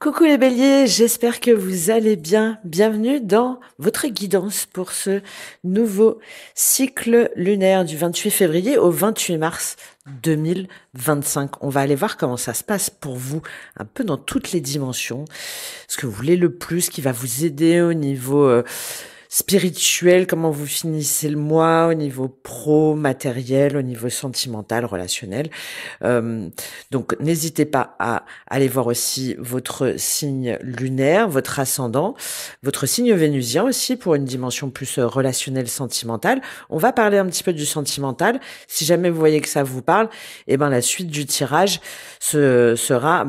Coucou les béliers, j'espère que vous allez bien. Bienvenue dans votre guidance pour ce nouveau cycle lunaire du 28 février au 28 mars 2025. On va aller voir comment ça se passe pour vous, un peu dans toutes les dimensions. Ce que vous voulez le plus, qui va vous aider au niveau spirituel, comment vous finissez le mois, au niveau pro, matériel, au niveau sentimental, relationnel. Donc, n'hésitez pas à aller voir aussi votre signe lunaire, votre ascendant, votre signe vénusien aussi pour une dimension plus relationnelle, sentimentale. On va parler un petit peu du sentimental. Si jamais vous voyez que ça vous parle, eh ben la suite du tirage sera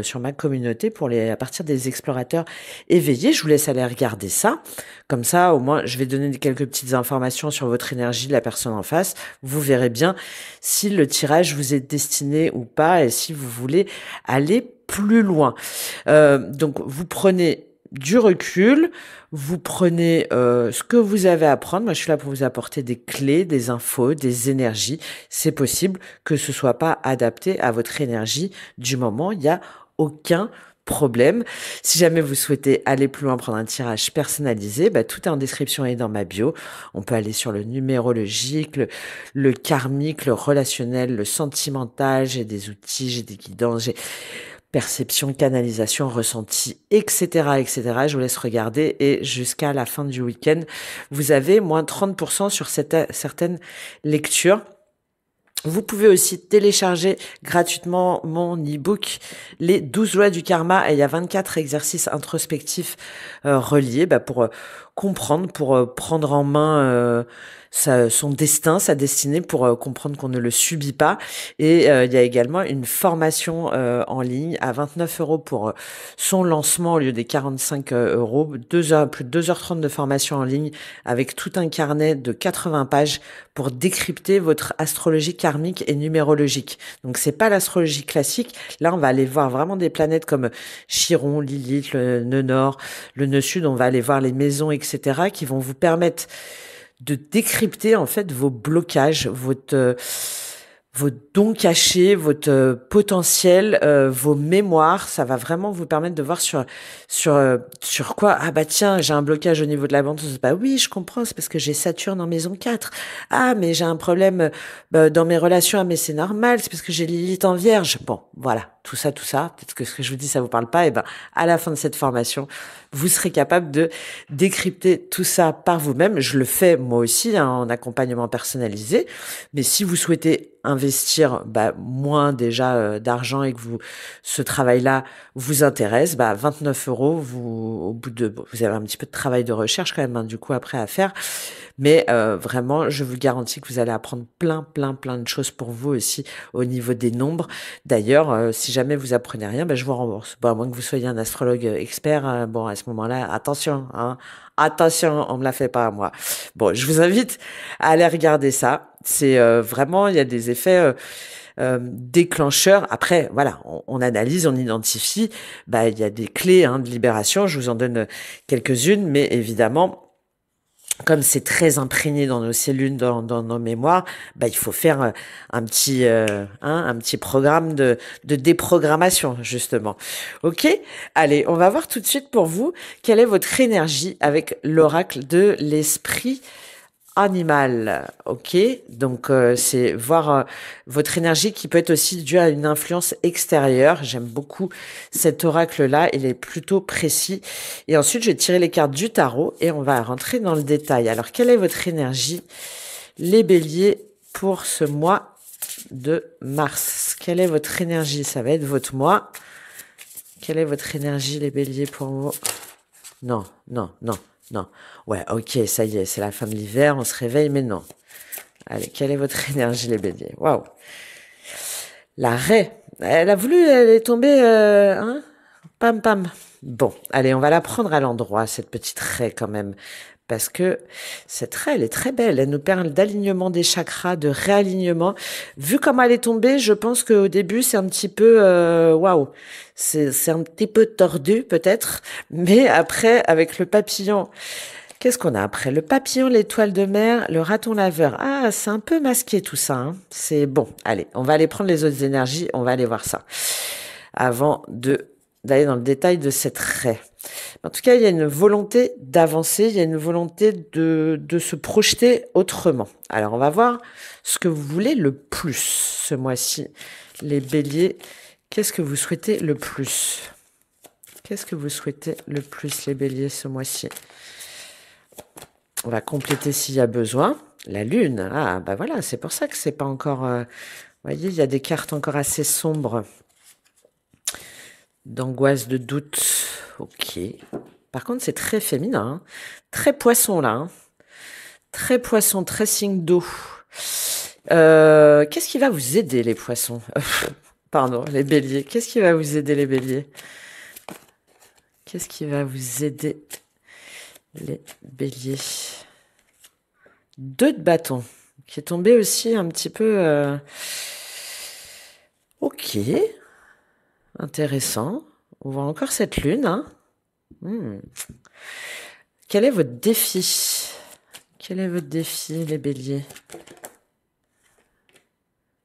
sur ma communauté pour à partir des explorateurs éveillés. Je vous laisse aller regarder ça. Comme ça, au moins, je vais donner quelques petites informations sur votre énergie de la personne en face. Vous verrez bien si le tirage vous est destiné ou pas et si vous voulez aller plus loin. Donc, vous prenez du recul, vous prenez ce que vous avez à prendre. Moi, je suis là pour vous apporter des clés, des infos, des énergies. C'est possible que ce soit pas adapté à votre énergie du moment. Il n'y a aucun problème. Si jamais vous souhaitez aller plus loin, prendre un tirage personnalisé, tout est en description et dans ma bio. On peut aller sur le numérologique, le karmique, le relationnel, le sentimental. J'ai des outils, j'ai des guidances, j'ai perception, canalisation, ressenti, etc., etc. Je vous laisse regarder et jusqu'à la fin du week-end, vous avez moins 30% sur certaines lectures. Vous pouvez aussi télécharger gratuitement mon e-book Les 12 lois du karma et il y a 24 exercices introspectifs reliés pour comprendre, pour prendre en main son destin, sa destinée, pour comprendre qu'on ne le subit pas. Et il y a également une formation en ligne à 29 € pour son lancement au lieu des 45 €. 2 heures, plus de 2h30 de formation en ligne avec tout un carnet de 80 pages pour décrypter votre astrologie karmique et numérologique. Donc c'est pas l'astrologie classique. Là, on va aller voir vraiment des planètes comme Chiron, Lilith, le nœud nord, le nœud sud. On va aller voir les maisons, etc., qui vont vous permettre de décrypter en fait vos blocages, vos dons cachés, votre potentiel, vos mémoires. Ça va vraiment vous permettre de voir sur quoi. Ah bah tiens, j'ai un blocage au niveau de l'abondance. Bah oui, je comprends, c'est parce que j'ai Saturne en maison 4. Ah, mais j'ai un problème dans mes relations. Ah, mais c'est normal, c'est parce que j'ai Lilith en Vierge. Bon, voilà, tout ça. Peut-être que ce que je vous dis, ça vous parle pas. Et à la fin de cette formation, vous serez capable de décrypter tout ça par vous-même. Je le fais moi aussi en accompagnement personnalisé. Mais si vous souhaitez investir moins déjà d'argent et que ce travail-là vous intéresse, 29 €, vous avez un petit peu de travail de recherche quand même du coup après à faire, mais vraiment je vous garantis que vous allez apprendre plein de choses pour vous aussi au niveau des nombres. D'ailleurs, si jamais vous apprenez rien, je vous rembourse. Bon, à moins que vous soyez un astrologue expert, à ce moment-là, attention, attention, on me la fait pas à moi. Bon, je vous invite à aller regarder ça. C'est vraiment, il y a des effets déclencheurs. Après, voilà, on analyse, on identifie. Il y a des clés de libération. Je vous en donne quelques-unes, mais évidemment, comme c'est très imprégné dans nos cellules, dans nos mémoires, il faut faire un petit programme de déprogrammation, justement. Ok? Allez, on va voir tout de suite pour vous quelle est votre énergie avec l'oracle de l'esprit animal. Ok? Donc, c'est voir votre énergie qui peut être aussi due à une influence extérieure. J'aime beaucoup cet oracle-là. Il est plutôt précis. Et ensuite, je vais tirer les cartes du tarot et on va rentrer dans le détail. Alors, quelle est votre énergie, les béliers, pour ce mois de mars? Quelle est votre énergie? Ça va être votre mois. Quelle est votre énergie, les béliers, pour vous? Non. Ouais, ok, ça y est, c'est la fin de l'hiver, on se réveille, mais non. Allez, quelle est votre énergie, les béliers? Waouh. La raie, elle est tombée, pam, pam. Bon, allez, on va la prendre à l'endroit, cette petite raie, quand même. Parce que cette raie, elle est très belle. Elle nous parle d'alignement des chakras, de réalignement. Vu comme elle est tombée, je pense qu'au début, c'est un petit peu, waouh. C'est un petit peu tordu, peut-être. Mais après, avec le papillon, qu'est-ce qu'on a après? Le papillon, l'étoile de mer, le raton laveur. Ah, c'est un peu masqué tout ça, hein. C'est bon. Allez, on va aller prendre les autres énergies. On va aller voir ça. Avant de d'aller dans le détail de cette raie. En tout cas, il y a une volonté d'avancer, il y a une volonté de se projeter autrement. Alors, on va voir ce que vous voulez le plus ce mois-ci, les béliers. Qu'est-ce que vous souhaitez le plus? Qu'est-ce que vous souhaitez le plus, les béliers, ce mois-ci? On va compléter s'il y a besoin. La lune, ah bah voilà, c'est pour ça que c'est pas encore... vous voyez, il y a des cartes encore assez sombres. D'angoisse, de doute. Ok. Par contre, c'est très féminin. Hein. Très poisson, là. Hein. Très poisson, très signe d'eau. Qu'est-ce qui va vous aider, les poissons? Pardon, les béliers. Qu'est-ce qui va vous aider, les béliers? Qu'est-ce qui va vous aider, les béliers? 2 de bâton, qui est tombé aussi un petit peu... Ok. Intéressant. On voit encore cette lune. Hein. Quel est votre défi? Quel est votre défi, les béliers?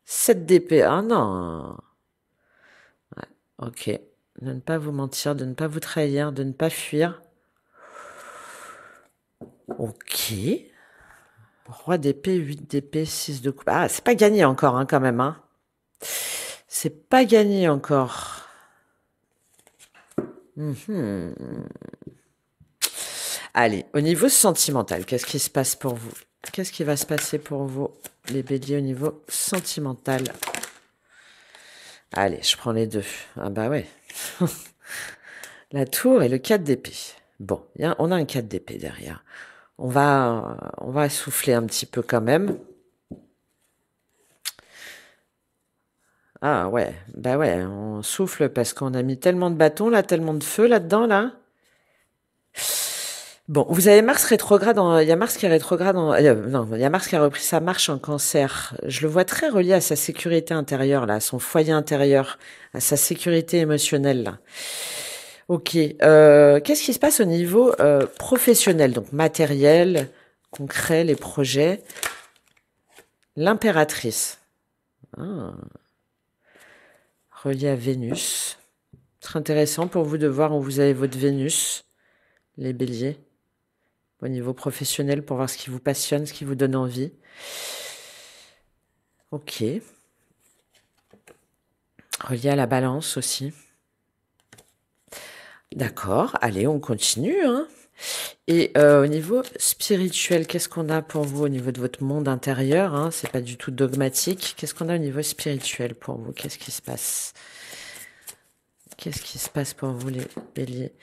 7 d'épée. Ah non. Ouais, ok. De ne pas vous mentir, de ne pas vous trahir, de ne pas fuir. Ok. Roi d'épée, 8 d'épée, 6 de coupe. Ah, c'est pas gagné encore, hein, quand même. Hein. C'est pas gagné encore. Allez, au niveau sentimental, qu'est-ce qui se passe pour vous? Qu'est-ce qui va se passer pour vous, les béliers, au niveau sentimental? Allez, je prends les deux. Ah bah ouais. La tour et le 4 d'épée. Bon, on a un 4 d'épée derrière. On va souffler un petit peu quand même. Ah ouais, bah ouais, on souffle parce qu'on a mis tellement de bâtons là, tellement de feu là-dedans là. Bon, vous avez Mars rétrograde, il y a Mars qui est rétrograde, non, il y a Mars qui a repris sa marche en Cancer. Je le vois très relié à sa sécurité intérieure là, à son foyer intérieur, à sa sécurité émotionnelle là. Ok, qu'est-ce qui se passe au niveau professionnel, donc matériel, concret, les projets? L'impératrice. Ah. Relié à Vénus. Très intéressant pour vous de voir où vous avez votre Vénus, les béliers, au niveau professionnel, pour voir ce qui vous passionne, ce qui vous donne envie. Ok. Relié à la balance aussi. D'accord, allez, on continue. Hein. Et au niveau spirituel, qu'est-ce qu'on a pour vous au niveau de votre monde intérieur, hein? C'est pas du tout dogmatique. Qu'est-ce qu'on a au niveau spirituel pour vous? Qu'est-ce qui se passe? Qu'est-ce qui se passe pour vous, les béliers?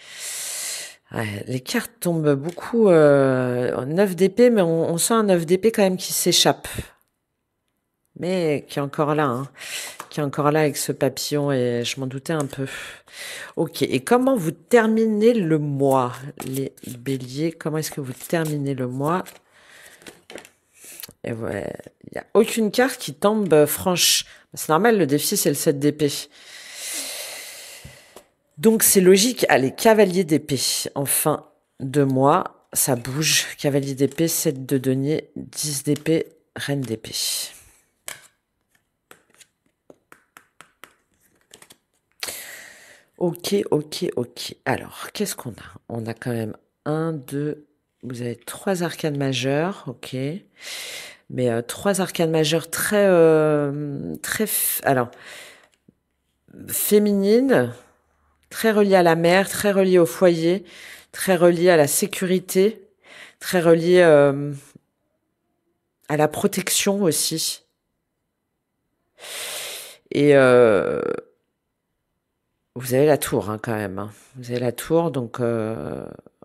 Ouais, les cartes tombent beaucoup 9 d'épée, mais on sent un 9 d'épée quand même qui s'échappe. Mais qui est encore là, hein. Qui est encore là avec ce papillon, et je m'en doutais un peu. Ok, et comment vous terminez le mois, les béliers? Comment est-ce que vous terminez le mois? Et ouais, il n'y a aucune carte qui tombe franche. C'est normal, le défi, c'est le 7 d'épée. Donc, c'est logique. Allez, cavalier d'épée. En fin de mois, ça bouge. Cavalier d'épée, 7 de denier, 10 d'épée, reine d'épée. Ok, ok, ok. Alors, qu'est-ce qu'on a? On a quand même 1, 2... Vous avez 3 arcanes majeures, ok. Mais 3 arcanes majeures très... alors, féminines, très reliées à la mère, très reliées au foyer, très reliées à la sécurité, très reliées à la protection aussi. Et... vous avez la tour, hein, quand même. Hein. Vous avez la tour, donc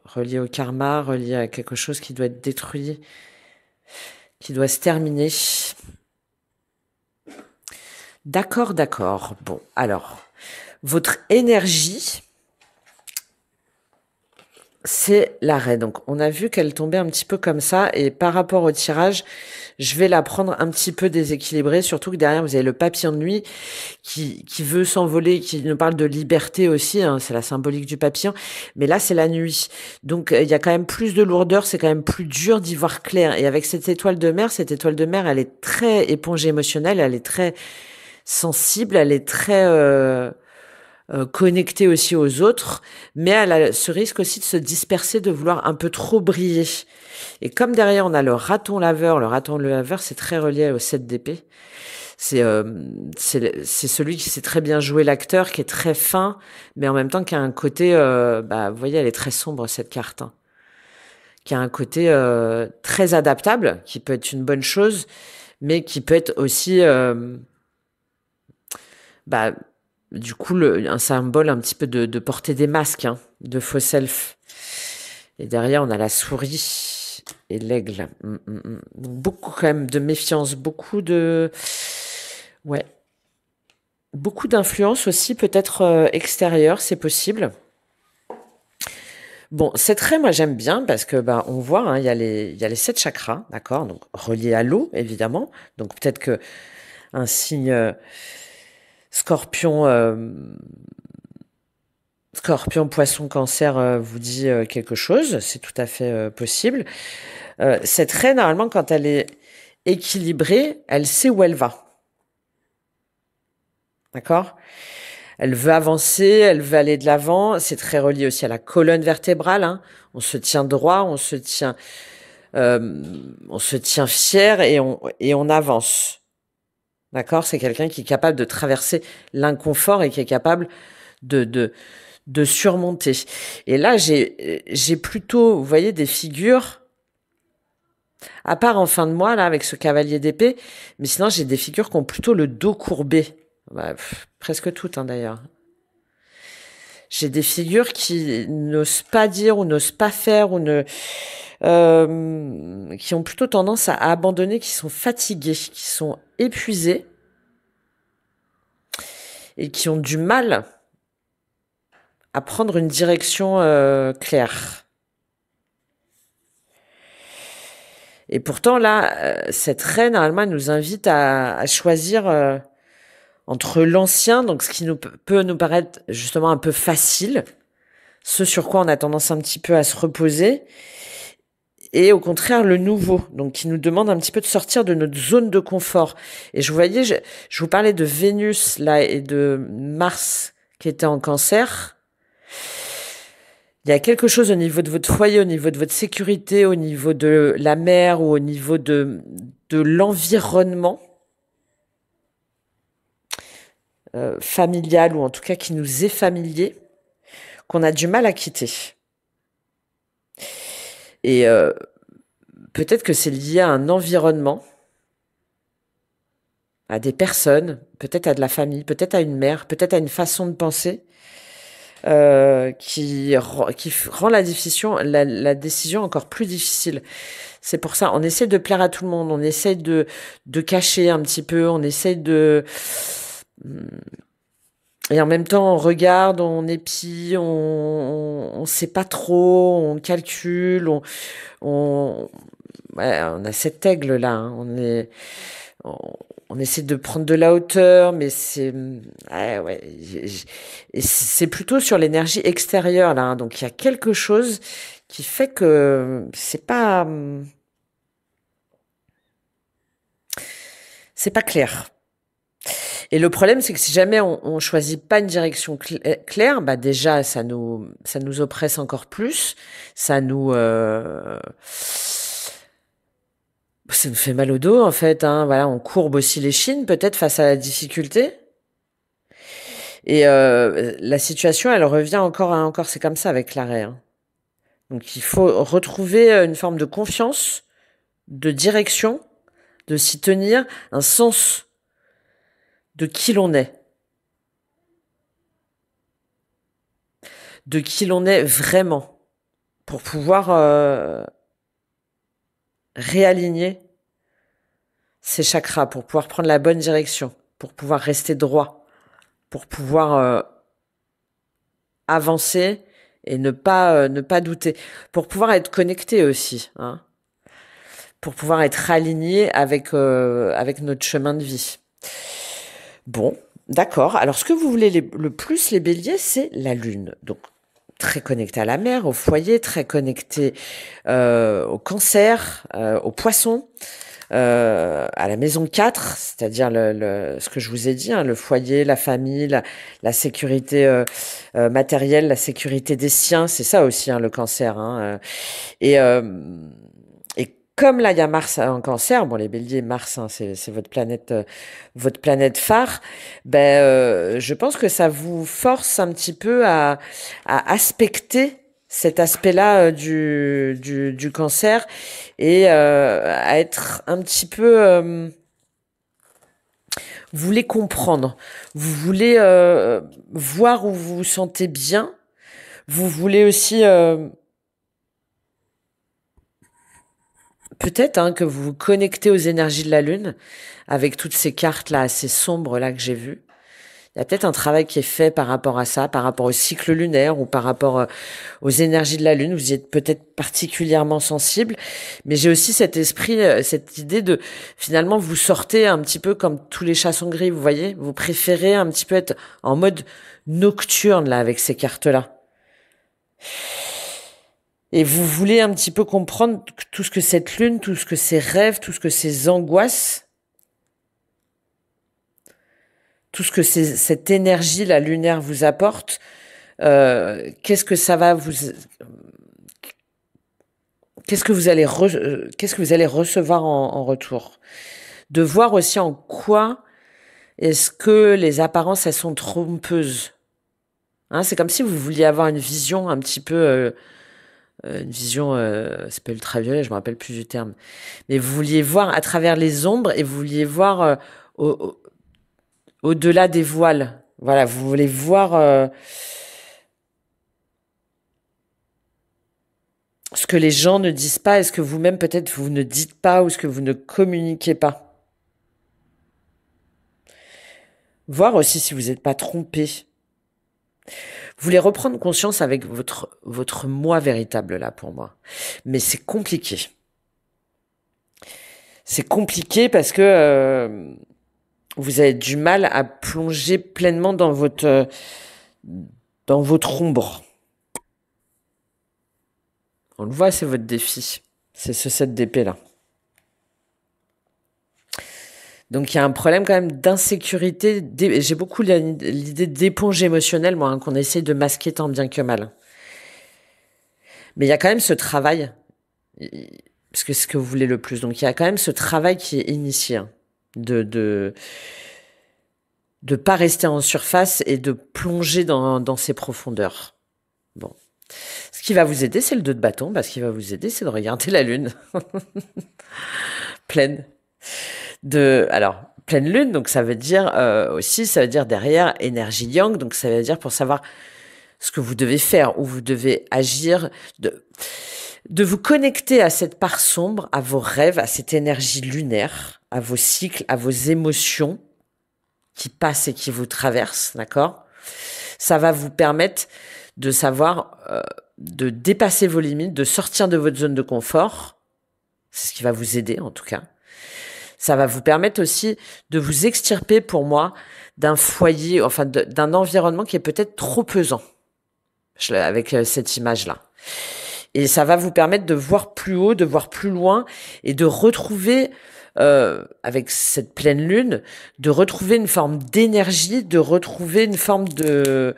relié au karma, relié à quelque chose qui doit être détruit, qui doit se terminer. D'accord, d'accord. Bon, alors, votre énergie, c'est l'arrêt. Donc, on a vu qu'elle tombait un petit peu comme ça. Et par rapport au tirage, je vais la prendre un petit peu déséquilibrée. Surtout que derrière, vous avez le papillon de nuit qui veut s'envoler, qui nous parle de liberté aussi. Hein, c'est la symbolique du papillon. Mais là, c'est la nuit. Donc, il y a quand même plus de lourdeur. C'est quand même plus dur d'y voir clair. Et avec cette étoile de mer, elle est très éponge émotionnelle. Elle est très sensible. Elle est très... connectée aussi aux autres, mais elle a ce risque aussi de se disperser, de vouloir un peu trop briller. Et comme derrière on a le raton laveur, c'est très relié au 7 d'épée. C'est celui qui sait très bien jouer l'acteur, qui est très fin, mais en même temps qui a un côté, vous voyez, elle est très sombre cette carte, hein, qui a un côté très adaptable, qui peut être une bonne chose, mais qui peut être aussi, du coup, un symbole un petit peu de porter des masques, hein, de faux self. Et derrière, on a la souris et l'aigle. Donc, beaucoup quand même de méfiance, beaucoup d'influence aussi, peut-être extérieure, c'est possible. Bon, c'est très, moi j'aime bien parce que on voit, hein, il y a les 7 chakras, d'accord, donc reliés à l'eau évidemment. Donc peut-être que un signe Scorpion, Poisson, Cancer vous dit quelque chose, c'est tout à fait possible. Cette reine, normalement, quand elle est équilibrée, elle sait où elle va. D'accord? Elle veut avancer, elle veut aller de l'avant. C'est très relié aussi à la colonne vertébrale, hein. On se tient droit, on se tient fier et on avance. D'accord? C'est quelqu'un qui est capable de traverser l'inconfort et qui est capable de surmonter. Et là, j'ai plutôt, vous voyez, des figures, à part en fin de mois, là, avec ce cavalier d'épée, mais sinon, j'ai des figures qui ont plutôt le dos courbé. Presque toutes, hein, d'ailleurs. J'ai des figures qui n'osent pas dire ou n'osent pas faire ou qui ont plutôt tendance à abandonner, qui sont fatiguées, qui sont épuisées et qui ont du mal à prendre une direction claire. Et pourtant, là, cette reine, normalement, elle nous invite à choisir entre l'ancien, donc ce qui peut nous paraître justement un peu facile, ce sur quoi on a tendance un petit peu à se reposer, et au contraire le nouveau, donc qui nous demande un petit peu de sortir de notre zone de confort. Et je vous parlais de Vénus là et de Mars qui était en Cancer. Il y a quelque chose au niveau de votre foyer, au niveau de votre sécurité, au niveau de la mer ou au niveau de l'environnement familial, ou en tout cas qui nous est familier, qu'on a du mal à quitter. Et peut-être que c'est lié à un environnement, à des personnes, peut-être à de la famille, peut-être à une mère, peut-être à une façon de penser qui rend la décision encore plus difficile. C'est pour ça, on essaie de plaire à tout le monde, on essaie de cacher un petit peu, on essaie de... Et en même temps, on regarde, on épie, on sait pas trop, on calcule, on a cet aigle là, hein, on essaie de prendre de la hauteur, mais et c'est plutôt sur l'énergie extérieure là, hein, donc il y a quelque chose qui fait que c'est pas clair. Et le problème, c'est que si jamais on choisit pas une direction claire, déjà ça nous oppresse encore plus, ça nous fait mal au dos en fait, hein. Voilà, on courbe aussi les chines peut-être face à la difficulté. Et la situation, elle revient encore. C'est comme ça avec l'arrêt, hein. Donc il faut retrouver une forme de confiance, de direction, de s'y tenir, un sens de qui l'on est. De qui l'on est vraiment. Pour pouvoir réaligner ses chakras, pour pouvoir prendre la bonne direction, pour pouvoir rester droit, pour pouvoir avancer et ne pas douter, pour pouvoir être connecté aussi, hein, pour pouvoir être aligné avec notre chemin de vie. Bon, d'accord. Alors, ce que vous voulez le plus, les béliers, c'est la lune. Donc, très connecté à la mer, au foyer, très connecté au Cancer, aux Poissons, à la maison 4, c'est-à-dire ce que je vous ai dit, hein, le foyer, la famille, la sécurité matérielle, la sécurité des siens, c'est ça aussi, hein, le cancer. Hein, et, euh, et comme là, il y a Mars en cancer, bon, les béliers, Mars, hein, c'est votre planète phare, ben, je pense que ça vous force un petit peu à aspecter cet aspect-là du cancer et à être un petit peu... vous voulez comprendre, vous voulez voir où vous vous sentez bien, vous voulez aussi peut-être hein, que vous vous connectez aux énergies de la Lune avec toutes ces cartes là assez sombres là que j'ai vues. Il y a peut-être un travail qui est fait par rapport à ça, par rapport au cycle lunaire ou par rapport aux énergies de la Lune. Vous y êtes peut-être particulièrement sensible, mais j'ai aussi cet esprit, cette idée de finalement vous sortez un petit peu comme tous les chats sont gris, vous voyez. Vous préférez un petit peu être en mode nocturne là avec ces cartes-là. Et vous voulez un petit peu comprendre tout ce que cette lune, tout ce que ces rêves, tout ce que ces angoisses, tout ce que cette énergie la lunaire vous apporte. Qu'est-ce que ça va vous qu'est-ce que vous allez qu'est-ce que vous allez recevoir en retour, de voir aussi en quoi est-ce que les apparences elles sont trompeuses, hein, c'est comme si vous vouliez avoir une vision un petit peu une vision c'est pas ultraviolet, je me rappelle plus du terme, mais vous vouliez voir à travers les ombres et vous vouliez voir au-delà des voiles, voilà, vous voulez voir ce que les gens ne disent pas, est-ce que vous-même peut-être vous ne dites pas ou ce que vous ne communiquez pas. Voir aussi si vous n'êtes pas trompé. Vous voulez reprendre conscience avec votre moi véritable là pour moi. Mais c'est compliqué. C'est compliqué parce que vous avez du mal à plonger pleinement dans votre ombre. On le voit, c'est votre défi. C'est ce 7 d'épée là. Donc il y a un problème quand même d'insécurité. J'ai beaucoup l'idée d'éponge émotionnelle, moi, hein, qu'on essaye de masquer tant bien que mal. Mais il y a quand même ce travail, parce que c'est ce que vous voulez le plus. Donc il y a quand même ce travail qui est initié, hein, de pas rester en surface et de plonger dans ces profondeurs. Bon. Ce qui va vous aider, c'est le 2 de bâton. Ce qui va vous aider, c'est de regarder la lune pleine. Alors, pleine lune, donc ça veut dire aussi, ça veut dire derrière énergie yang, donc ça veut dire pour savoir ce que vous devez faire, où vous devez agir, de vous connecter à cette part sombre, à vos rêves, à cette énergie lunaire, à vos cycles, à vos émotions qui passent et qui vous traversent, d'accord ? Ça va vous permettre de savoir, de dépasser vos limites, de sortir de votre zone de confort. C'est ce qui va vous aider, en tout cas. Ça va vous permettre aussi de vous extirper, pour moi, d'un foyer, enfin d'un environnement qui est peut-être trop pesant, avec cette image-là. Et ça va vous permettre de voir plus haut, de voir plus loin et de retrouver, avec cette pleine lune, de retrouver une forme d'énergie, de retrouver une forme de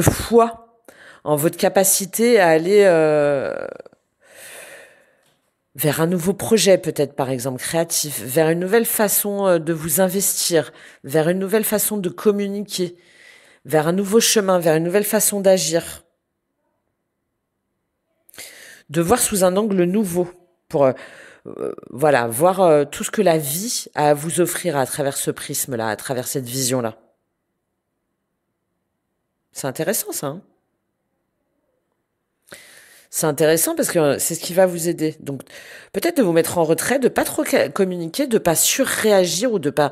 foi en votre capacité à aller vers un nouveau projet peut-être, par exemple, créatif, vers une nouvelle façon de vous investir, vers une nouvelle façon de communiquer, vers un nouveau chemin, vers une nouvelle façon d'agir. De voir sous un angle nouveau pour voilà, voir tout ce que la vie a à vous offrir à travers ce prisme-là, à travers cette vision-là. C'est intéressant ça, hein ? C'est intéressant parce que c'est ce qui va vous aider. Donc, peut-être de vous mettre en retrait, de pas trop communiquer, de pas surréagir ou de pas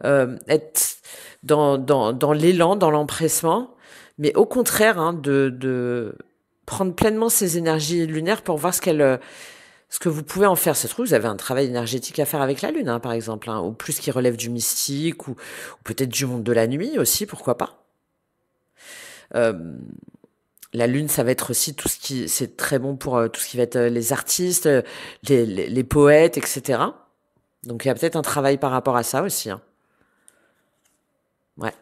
être dans l'élan, dans l'empressement, mais au contraire, hein, de prendre pleinement ces énergies lunaires pour voir ce que vous pouvez en faire. Ça se trouve, vous avez un travail énergétique à faire avec la lune, hein, par exemple, hein, ou plus qui relève du mystique ou peut-être du monde de la nuit aussi, pourquoi pas. La lune, ça va être aussi tout ce qui, c'est très bon pour tout ce qui va être les artistes, les poètes, etc. Donc il y a peut-être un travail par rapport à ça aussi, hein. Ouais.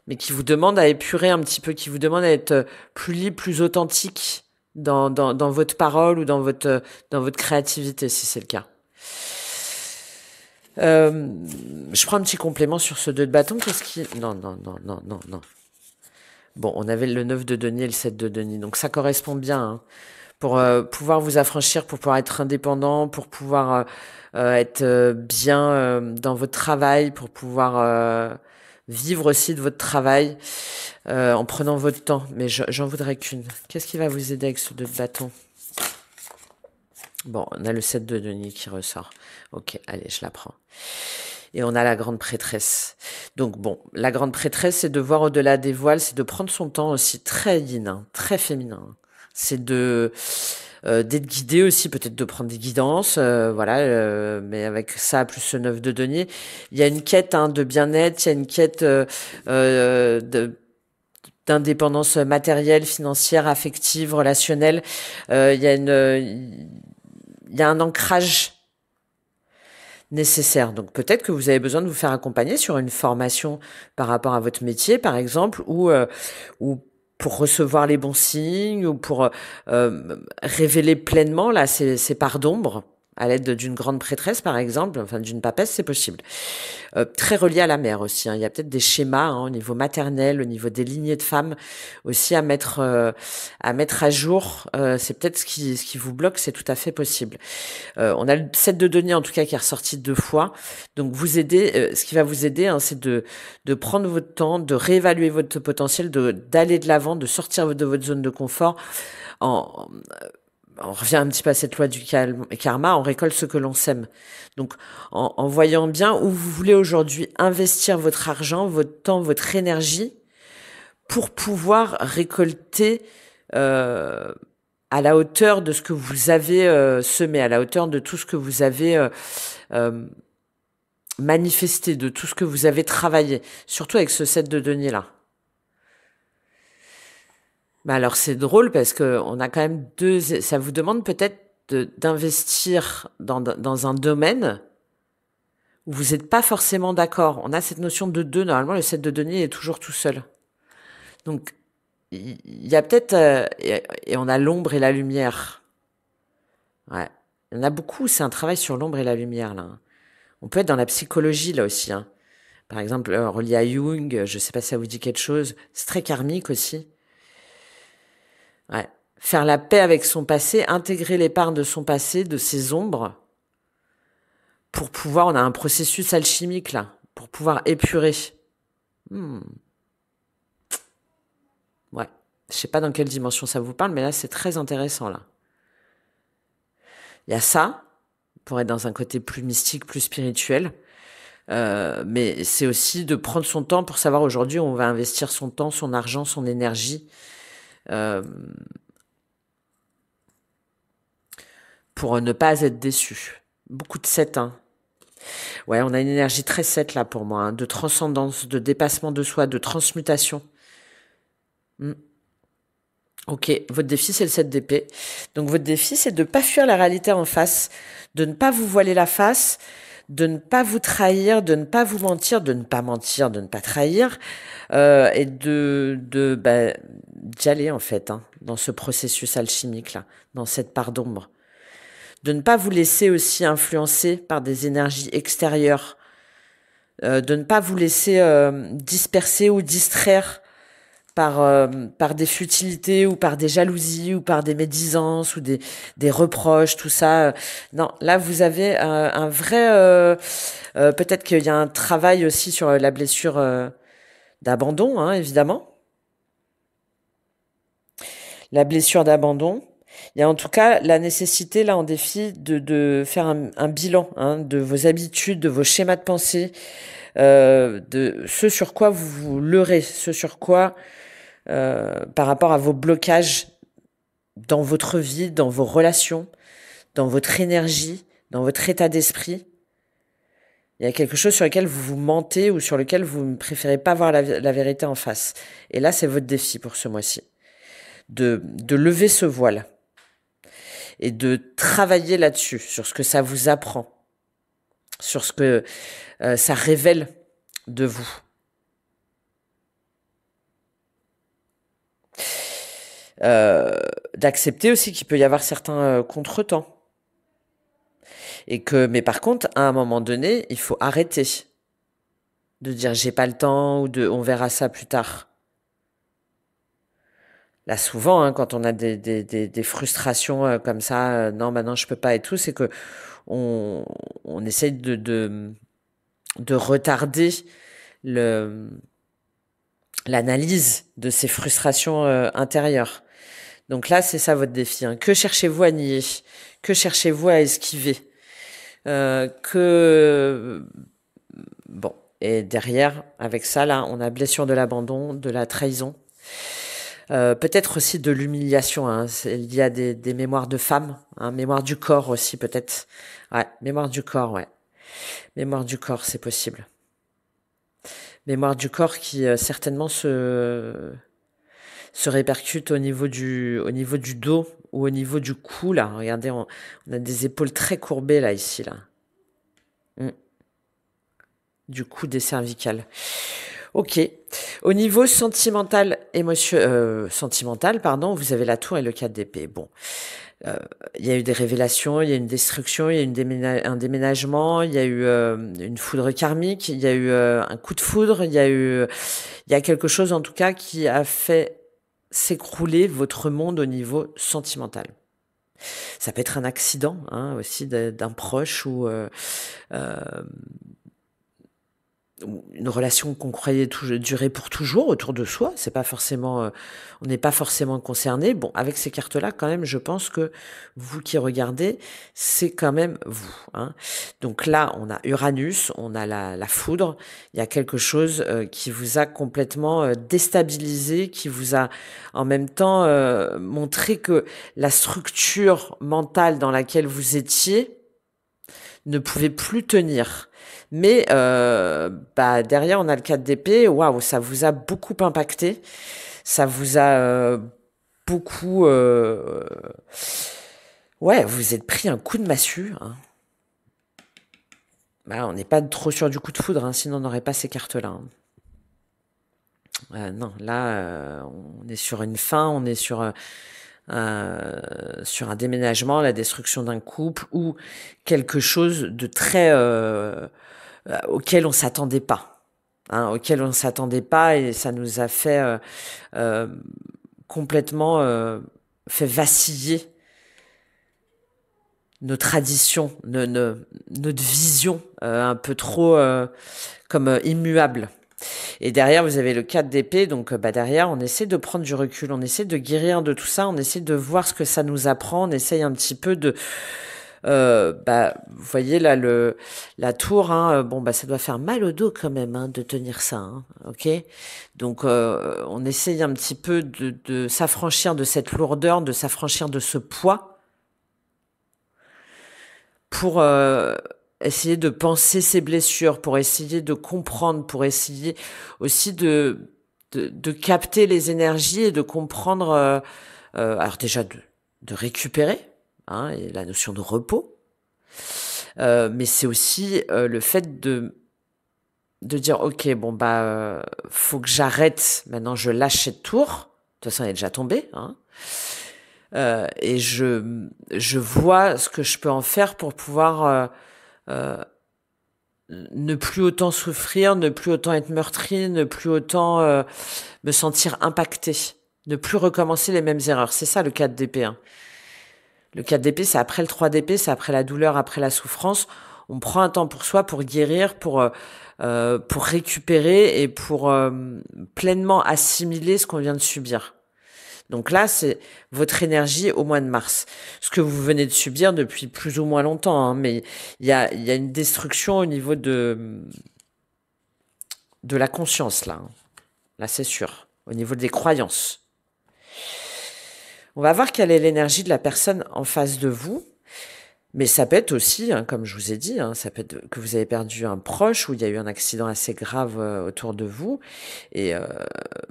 Mais qui vous demande à épurer un petit peu, qui vous demande à être plus libre, plus authentique dans votre parole ou dans votre créativité, si c'est le cas. Je prends un petit complément sur ce 2 de bâton. Qu'est-ce qui... Non, non, non, non, non, non. Bon, on avait le 9 de denier et le 7 de denier, donc ça correspond bien, hein, pour pouvoir vous affranchir, pour pouvoir être indépendant, pour pouvoir être bien dans votre travail, pour pouvoir vivre aussi de votre travail en prenant votre temps. Mais j'en voudrais qu'une. Qu'est-ce qui va vous aider avec ce 2 de bâton? Bon, on a le 7 de denier qui ressort. Ok, allez, je la prends. Et on a la grande prêtresse. Donc bon, la grande prêtresse, c'est de voir au-delà des voiles, c'est de prendre son temps aussi, très yin, hein, très féminin. C'est de d'être guidé aussi, peut-être de prendre des guidances, voilà, mais avec ça, plus ce 9 de denier, il y a une quête de bien-être, il y a une quête d'indépendance matérielle, financière, affective, relationnelle. Il y a un ancrage nécessaire. Donc peut-être que vous avez besoin de vous faire accompagner sur une formation par rapport à votre métier, par exemple, ou pour recevoir les bons signes, ou pour révéler pleinement là ces parts d'ombre à l'aide d'une grande prêtresse, par exemple, enfin d'une papesse, c'est possible. Très relié à la mère aussi, hein. Il y a peut-être des schémas au niveau maternel, au niveau des lignées de femmes aussi à mettre à jour. C'est peut-être ce qui vous bloque, c'est tout à fait possible. On a le 7 de denier en tout cas qui est ressorti 2 fois. Donc vous aider, ce qui va vous aider, hein, c'est de prendre votre temps, de réévaluer votre potentiel, d'aller de l'avant, de sortir de votre zone de confort. On revient un petit peu à cette loi du karma, on récolte ce que l'on sème. Donc, en voyant bien où vous voulez aujourd'hui investir votre argent, votre temps, votre énergie, pour pouvoir récolter à la hauteur de ce que vous avez semé, à la hauteur de tout ce que vous avez manifesté, de tout ce que vous avez travaillé, surtout avec ce 7 de denier-là. Bah alors c'est drôle parce que on a quand même ça vous demande peut-être d'investir dans un domaine où vous n'êtes pas forcément d'accord. On a cette notion de deux, normalement le 7 de denier est toujours tout seul. Donc il y a peut-être et on a l'ombre et la lumière. Ouais. Il y en a beaucoup, c'est un travail sur l'ombre et la lumière là. On peut être dans la psychologie là aussi, hein. Par exemple, relié à Jung, je sais pas si ça vous dit quelque chose, c'est très karmique aussi. Ouais. Faire la paix avec son passé, intégrer les parts de son passé, de ses ombres, pour pouvoir, on a un processus alchimique là, pour pouvoir épurer. Ouais. Je sais pas dans quelle dimension ça vous parle, mais là c'est très intéressant là. Il y a ça, pour être dans un côté plus mystique, plus spirituel. Mais c'est aussi de prendre son temps pour savoir aujourd'hui où on va investir son temps, son argent, son énergie. Pour ne pas être déçu. Beaucoup de 7, hein. Ouais, on a une énergie très 7 là pour moi, hein, de transcendance, de dépassement de soi, de transmutation. Ok, votre défi c'est le 7 d'épée. Donc votre défi c'est de ne pas fuir la réalité en face, de ne pas vous voiler la face, de ne pas vous trahir, de ne pas vous mentir, de ne pas mentir, de ne pas trahir, et d'y aller en fait, hein, dans ce processus alchimique là, dans cette part d'ombre. De ne pas vous laisser aussi influencer par des énergies extérieures, de ne pas vous laisser disperser ou distraire par des futilités ou par des jalousies ou par des médisances ou des reproches, tout ça. Non, là vous avez un vrai... peut-être qu'il y a un travail aussi sur la blessure d'abandon, hein, évidemment. La blessure d'abandon. Il y a en tout cas la nécessité, là, en défi, de faire un bilan, hein, de vos habitudes, de vos schémas de pensée, de ce sur quoi vous vous leurrez, ce sur quoi, par rapport à vos blocages dans votre vie, dans vos relations, dans votre énergie, dans votre état d'esprit. Il y a quelque chose sur lequel vous vous mentez ou sur lequel vous ne préférez pas voir la vérité en face. Et là, c'est votre défi pour ce mois-ci. de lever ce voile et de travailler là-dessus, sur ce que ça vous apprend, sur ce que ça révèle de vous. D'accepter aussi qu'il peut y avoir certains contretemps. Mais par contre, à un moment donné, il faut arrêter de dire j'ai pas le temps ou on verra ça plus tard. Là, souvent, hein, quand on a des frustrations comme ça, non, maintenant je peux pas et tout, c'est que on essaye de retarder l'analyse de ces frustrations intérieures. Donc là, c'est ça votre défi. Hein. Que cherchez-vous à nier? Que cherchez-vous à esquiver? Bon. Et derrière, avec ça, là, on a blessure de l'abandon, de la trahison. Peut-être aussi de l'humiliation. Hein. Il y a des mémoires de femmes. Hein. Mémoire du corps aussi, peut-être. Ouais, mémoire du corps, ouais. Mémoire du corps, c'est possible. Mémoire du corps qui certainement se répercute au niveau du dos ou au niveau du cou, là. Regardez, on a des épaules très courbées, là, ici, là. Du cou, des cervicales. Ok. Au niveau sentimental, sentimental, vous avez la tour et le 4 d'épée. Bon. Il y a eu des révélations, il y a eu une destruction, il y a eu un déménagement, il y a eu une foudre karmique, il y a eu un coup de foudre, il y a quelque chose en tout cas qui a fait s'écrouler votre monde au niveau sentimental. Ça peut être un accident hein, aussi d'un proche ou une relation qu'on croyait durer pour toujours autour de soi, c'est pas forcément, on n'est pas forcément concerné. Bon, avec ces cartes-là, quand même, je pense que vous qui regardez, c'est quand même vous. Hein. Donc là, on a Uranus, on a la foudre. Il y a quelque chose qui vous a complètement déstabilisé, qui vous a en même temps montré que la structure mentale dans laquelle vous étiez ne pouvait plus tenir. Mais derrière, on a le 4 d'épée. Waouh, ça vous a beaucoup impacté. Ça vous a beaucoup... Ouais, vous êtes pris un coup de massue. Hein. On n'est pas trop sûr du coup de foudre, hein, sinon on n'aurait pas ces cartes-là. Hein. Non, là, on est sur une fin, on est sur un déménagement, la destruction d'un couple ou quelque chose de très... auquel on s'attendait pas, hein, auquel on s'attendait pas et ça nous a fait complètement fait vaciller nos traditions, notre vision un peu trop comme immuable. Et derrière, vous avez le 4 d'épée, donc derrière, on essaie de prendre du recul, on essaie de guérir de tout ça, on essaie de voir ce que ça nous apprend, on essaye un petit peu de... vous voyez là la tour, hein, ça doit faire mal au dos quand même hein, de tenir ça, hein, ok. Donc on essaye un petit peu de s'affranchir de cette lourdeur, de s'affranchir de ce poids pour essayer de penser ses blessures, pour essayer de comprendre, pour essayer aussi de capter les énergies et de comprendre, alors déjà de récupérer. Hein, et la notion de repos, mais c'est aussi le fait de dire ok faut que j'arrête maintenant, je lâche cette tour, de toute façon elle est déjà tombée, hein, et je vois ce que je peux en faire pour pouvoir ne plus autant souffrir, ne plus autant être meurtri, ne plus autant me sentir impacté, ne plus recommencer les mêmes erreurs. C'est ça le 4 d'épée. Hein. Le 4 d'épée, c'est après le 3 d'épée, c'est après la douleur, après la souffrance. On prend un temps pour soi, pour guérir, pour récupérer et pour pleinement assimiler ce qu'on vient de subir. Donc là, c'est votre énergie au mois de mars. Ce que vous venez de subir depuis plus ou moins longtemps, hein, mais il y a une destruction au niveau de la conscience, là. Hein. Là, c'est sûr. Au niveau des croyances. On va voir quelle est l'énergie de la personne en face de vous. Mais ça peut être aussi, hein, comme je vous ai dit, hein, ça peut être que vous avez perdu un proche ou il y a eu un accident assez grave autour de vous et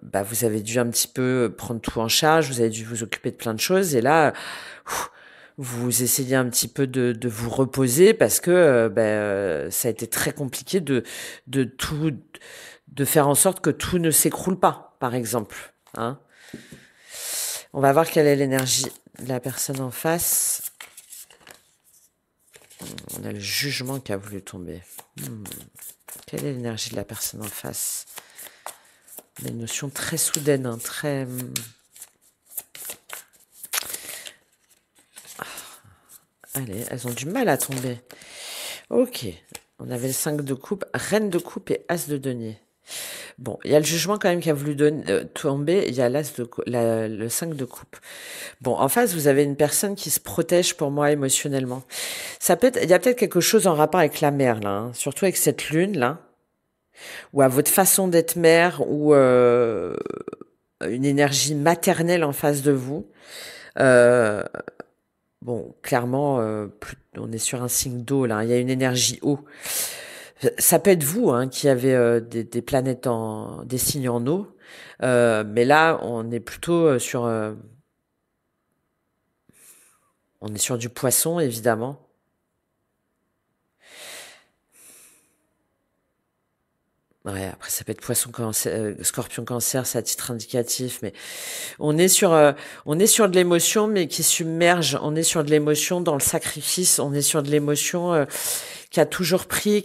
bah, vous avez dû un petit peu prendre tout en charge, vous avez dû vous occuper de plein de choses et là, ouf, vous essayez un petit peu de vous reposer parce que bah, ça a été très compliqué de tout, de faire en sorte que tout ne s'écroule pas, par exemple. Hein. On va voir quelle est l'énergie de la personne en face. On a le jugement qui a voulu tomber. Quelle est l'énergie de la personne en face? Des notions très soudaines, hein, très... Allez, elles ont du mal à tomber. Ok, on avait le 5 de coupe, reine de coupe et as de denier. Bon, il y a le jugement quand même qui a voulu tomber, il y a le 5 de coupe. Bon, en face, vous avez une personne qui se protège pour moi émotionnellement. Il y a peut-être quelque chose en rapport avec la mère, là, hein, surtout avec cette lune, là, ou à votre façon d'être mère, ou une énergie maternelle en face de vous. Euh, bon, clairement, on est sur un signe d'eau, là, il y a une énergie eau. Ça peut être vous hein, qui avez des planètes des signes en eau, mais là on est plutôt on est sur du poisson évidemment. Ouais, après ça peut être poisson cancer, scorpion cancer, c'est à titre indicatif, mais on est sur de l'émotion, mais qui submerge. On est sur de l'émotion dans le sacrifice. On est sur de l'émotion qui a toujours pris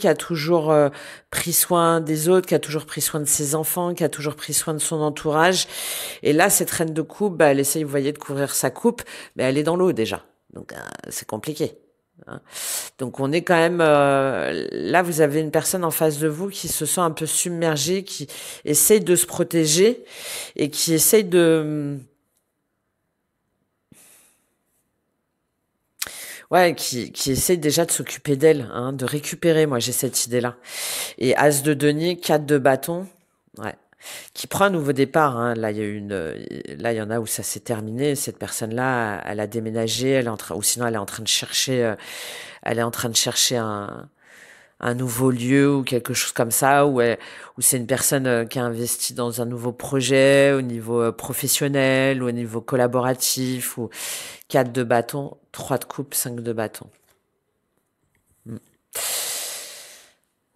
soin des autres, qui a toujours pris soin de ses enfants, qui a toujours pris soin de son entourage. Et là, cette reine de coupe, bah, elle essaye, vous voyez, de couvrir sa coupe, mais elle est dans l'eau déjà. Donc c'est compliqué. Hein. Donc on est quand même là, vous avez une personne en face de vous qui se sent un peu submergée, qui essaye de se protéger et qui essaye de ouais, qui essaye déjà de s'occuper d'elle, hein, de récupérer. Moi, j'ai cette idée-là. Et As de denier, 4 de bâton, ouais, qui prend un nouveau départ. Hein. Là, il y a là, il y en a où ça s'est terminé. Cette personne-là, elle a déménagé, elle est en train, ou sinon, elle est en train de chercher, elle est en train de chercher un nouveau lieu ou quelque chose comme ça, où c'est une personne qui a investi dans un nouveau projet au niveau professionnel ou au niveau collaboratif, ou 4 de bâton, 3 de coupe, 5 de bâton. Hmm.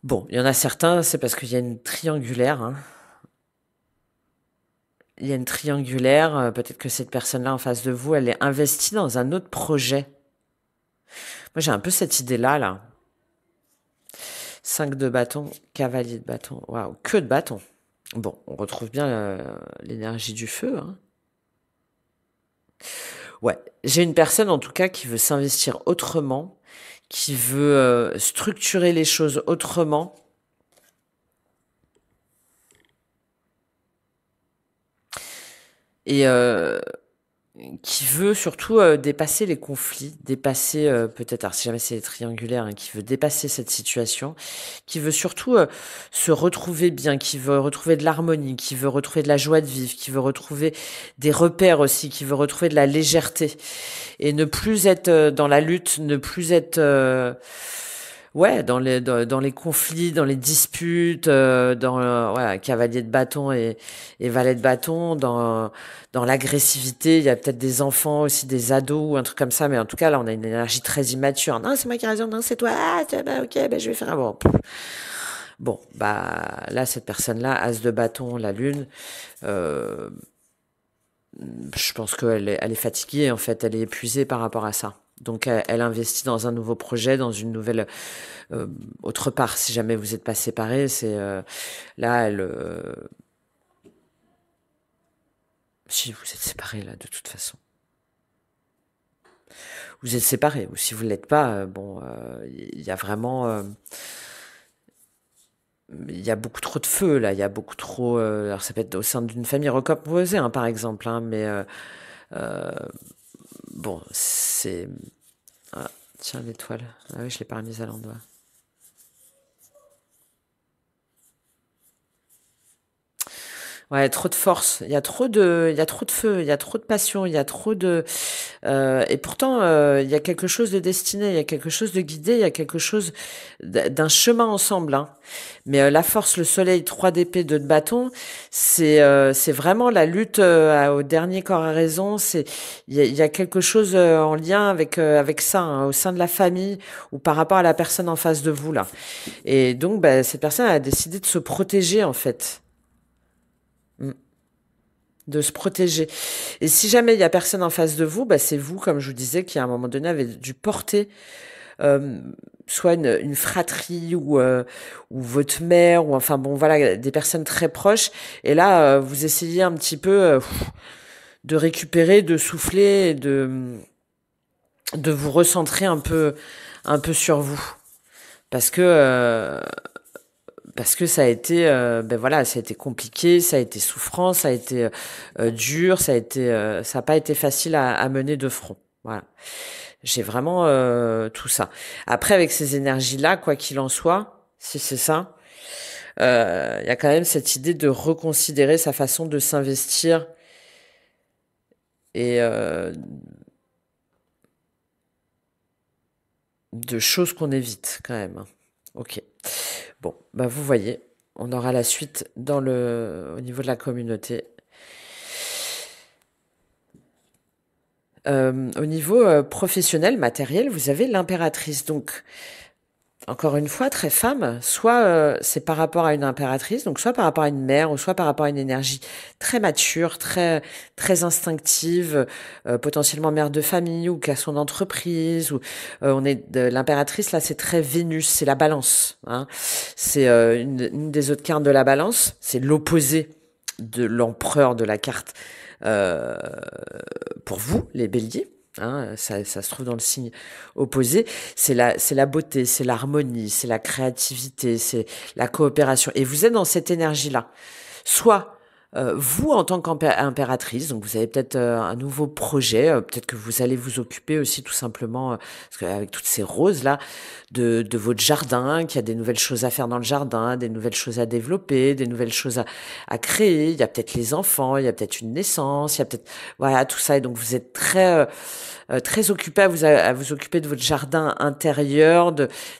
Bon, il y en a certains, c'est parce qu'il y a une triangulaire. Hein. Il y a une triangulaire, peut-être que cette personne-là en face de vous, elle est investie dans un autre projet. Moi, j'ai un peu cette idée-là, là. 5 de bâton, cavalier de bâton. Waouh, que de bâton. Bon, on retrouve bien l'énergie du feu. Hein. Ouais, j'ai une personne en tout cas qui veut s'investir autrement, qui veut structurer les choses autrement. Et qui veut surtout dépasser les conflits, dépasser peut-être, alors si jamais c'est triangulaire, hein, qui veut dépasser cette situation, qui veut surtout se retrouver bien, qui veut retrouver de l'harmonie, qui veut retrouver de la joie de vivre, qui veut retrouver des repères aussi, qui veut retrouver de la légèreté et ne plus être dans la lutte, ne plus être ouais, dans les conflits, dans les disputes, dans ouais, cavalier de bâton et valet de bâton, dans l'agressivité. Il y a peut-être des enfants aussi, des ados ou un truc comme ça, mais en tout cas là, on a une énergie très immature. Non, c'est moi qui ai raison, non, c'est toi. Ah, bah, ok, bah, je vais faire un bon. Bon, bah là, cette personne-là, as de bâton, la lune. Euh, je pense elle est fatiguée en fait, elle est épuisée par rapport à ça. Donc elle investit dans un nouveau projet, dans une nouvelle autre part. Si jamais vous n'êtes pas séparés, c'est là elle. Si vous êtes séparés là, de toute façon, vous êtes séparés. Ou si vous ne l'êtes pas, bon, il y a vraiment, il y a beaucoup trop de feu là. Il y a beaucoup trop. Alors ça peut être au sein d'une famille recomposée, hein, par exemple, hein, mais euh, bon, c'est. Ah, tiens, l'étoile. Ah oui, je l'ai pas remise à l'endroit. Ouais, trop de force. Il y a trop de feu, il y a trop de passion, il y a trop de, et pourtant, il y a quelque chose de destiné, il y a quelque chose de guidé, il y a quelque chose d'un chemin ensemble, hein. Mais la force, le soleil, 3 d'épée, 2 de bâton, c'est vraiment la lutte au dernier corps à raison. Il y a quelque chose en lien avec ça, hein, au sein de la famille ou par rapport à la personne en face de vous là. Et donc, bah, cette personne a décidé de se protéger en fait. Mm. De se protéger. Et si jamais il y a personne en face de vous, bah, c'est vous, comme je vous disais, qui à un moment donné avez dû porter euh, soit une fratrie ou votre mère, ou enfin bon voilà, des personnes très proches. Et là, vous essayez un petit peu de récupérer, de souffler, et de vous recentrer un peu sur vous. Parce que ça a été ben voilà, ça a été compliqué, ça a été souffrant, ça a été dur, ça a pas été facile à mener de front. Voilà. J'ai vraiment tout ça. Après, avec ces énergies-là, quoi qu'il en soit, si c'est ça, il y a quand même cette idée de reconsidérer sa façon de s'investir et de choses qu'on évite quand même, hein. Ok. Bon, bah vous voyez, on aura la suite au niveau de la communauté. Au niveau professionnel, matériel, vous avez l'impératrice. Donc, encore une fois, très femme, soit c'est par rapport à une impératrice, donc soit par rapport à une mère, ou soit par rapport à une énergie très mature, très instinctive, potentiellement mère de famille ou qui a son entreprise. Ou on est de l'impératrice là, c'est très Vénus, c'est la Balance, hein. C'est une des autres cartes de la Balance, c'est l'opposé de l'empereur de la carte euh, pour vous, les Béliers. Hein, ça se trouve dans le signe opposé. C'est la beauté, c'est l'harmonie, c'est la créativité, c'est la coopération. Et vous êtes dans cette énergie-là. Soit vous, en tant qu'impératrice, donc vous avez peut-être un nouveau projet, peut-être que vous allez vous occuper aussi tout simplement, parce qu'avec toutes ces roses-là, de votre jardin, qu'il y a des nouvelles choses à faire dans le jardin, des nouvelles choses à développer, des nouvelles choses à créer. Il y a peut-être les enfants, il y a peut-être une naissance, il y a peut-être, voilà, tout ça. Et donc vous êtes très occupé à vous occuper de votre jardin intérieur,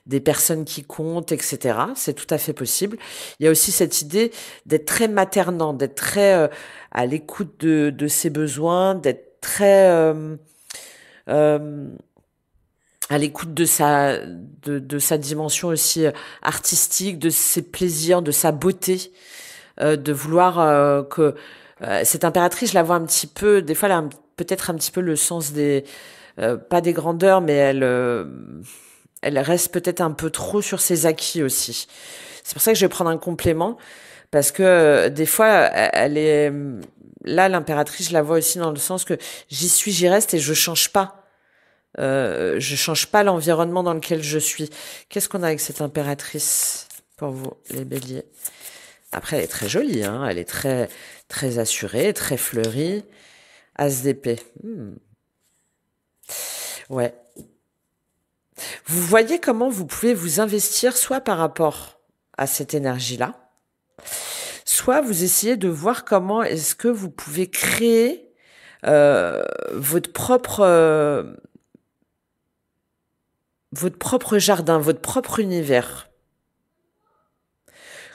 des personnes qui comptent, etc. C'est tout à fait possible. Il y a aussi cette idée d'être très maternant, d'être très à l'écoute de ses besoins, d'être très euh, à l'écoute de sa dimension aussi artistique, de ses plaisirs, de sa beauté, de vouloir que cette impératrice, je la vois un petit peu, des fois, elle a peut-être un petit peu le sens des, pas des grandeurs, mais elle reste peut-être un peu trop sur ses acquis aussi. C'est pour ça que je vais prendre un complément, parce que des fois, elle est, là, l'impératrice, je la vois aussi dans le sens que j'y suis, j'y reste et je change pas. Je change pas l'environnement dans lequel je suis. Qu'est-ce qu'on a avec cette impératrice pour vous, les béliers? Après, elle est très jolie, hein. Elle est très assurée, très fleurie. As d'épée. Ouais. Vous voyez comment vous pouvez vous investir soit par rapport à cette énergie-là, soit vous essayez de voir comment est-ce que vous pouvez créer euh, votre propre euh, votre propre jardin, votre propre univers.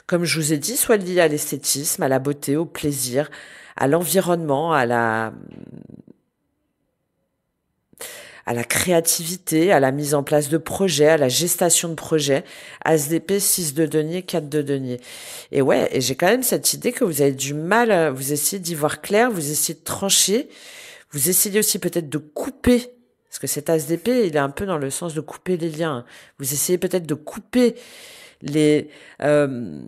Comme je vous ai dit, soit lié à l'esthétisme, à la beauté, au plaisir, à l'environnement, à la créativité, à la mise en place de projets, à la gestation de projets. As d'épée, 6 de denier, 4 de denier. Et ouais, et j'ai quand même cette idée que vous avez du mal, vous essayez d'y voir clair, vous essayez de trancher, vous essayez aussi peut-être de couper, parce que cet as d'épée, il est un peu dans le sens de couper les liens. Vous essayez peut-être de couper les, euh,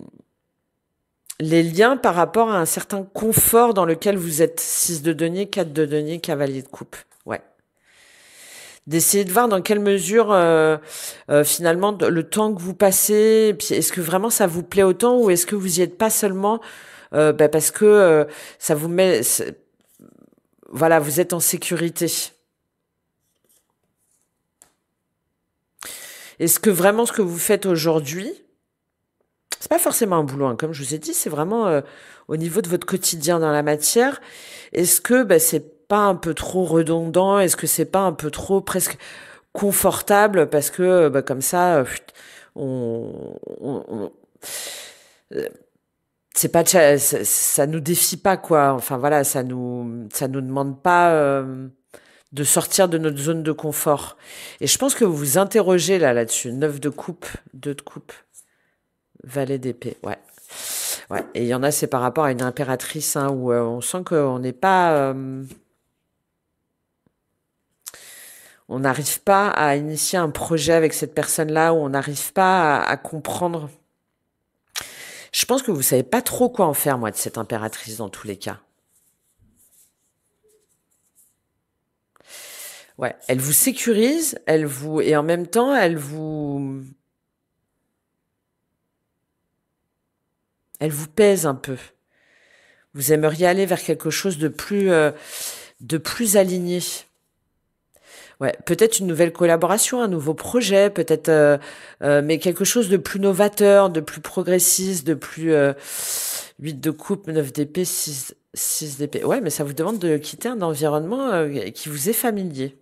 les liens par rapport à un certain confort dans lequel vous êtes. 6 de denier, 4 de denier, cavalier de coupe. Ouais. D'essayer de voir dans quelle mesure finalement le temps que vous passez, et puis est-ce que vraiment ça vous plaît autant ou est-ce que vous y êtes pas seulement parce que ça vous met, voilà, vous êtes en sécurité. Est-ce que vraiment ce que vous faites aujourd'hui, c'est pas forcément un boulot, hein, comme je vous ai dit, c'est vraiment au niveau de votre quotidien dans la matière, est-ce que bah, c'est pas un peu trop redondant? Est-ce que c'est pas un peu trop presque confortable parce que bah, comme ça, on, euh, c'est pas ça nous défie pas quoi. Enfin voilà, ça nous demande pas de sortir de notre zone de confort. Et je pense que vous vous interrogez là-dessus. 9 de coupe, 2 de coupe, valet d'épée. Ouais. Ouais. Et il y en a, c'est par rapport à une impératrice hein, où on sent qu'on n'est pas, on n'arrive pas à initier un projet avec cette personne-là, où on n'arrive pas à comprendre. Je pense que vous savez pas trop quoi en faire, moi, de cette impératrice dans tous les cas. Ouais, elle vous sécurise, et en même temps, elle vous pèse un peu. Vous aimeriez aller vers quelque chose de plus aligné. Ouais, peut-être une nouvelle collaboration, un nouveau projet, peut-être, mais quelque chose de plus novateur, de plus progressiste, de plus 8 de coupe, 9 d'épée, six d'épée. Ouais, mais ça vous demande de quitter un environnement qui vous est familier.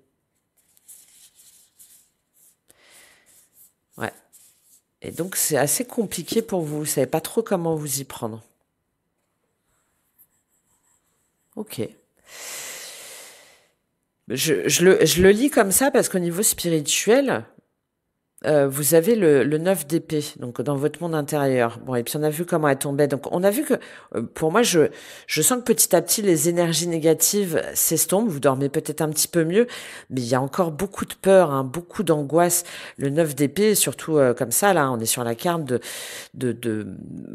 Ouais. Et donc c'est assez compliqué pour vous. Vous savez pas trop comment vous y prendre. Ok. Je le lis comme ça parce qu'au niveau spirituel, vous avez le 9 d'épée, donc dans votre monde intérieur. Bon, et puis on a vu comment elle tombait. Donc on a vu que, pour moi, je sens que petit à petit, les énergies négatives s'estompent. Vous dormez peut-être un petit peu mieux, mais il y a encore beaucoup de peur, hein, beaucoup d'angoisse. Le 9 d'épée, surtout comme ça, là, on est sur la carte de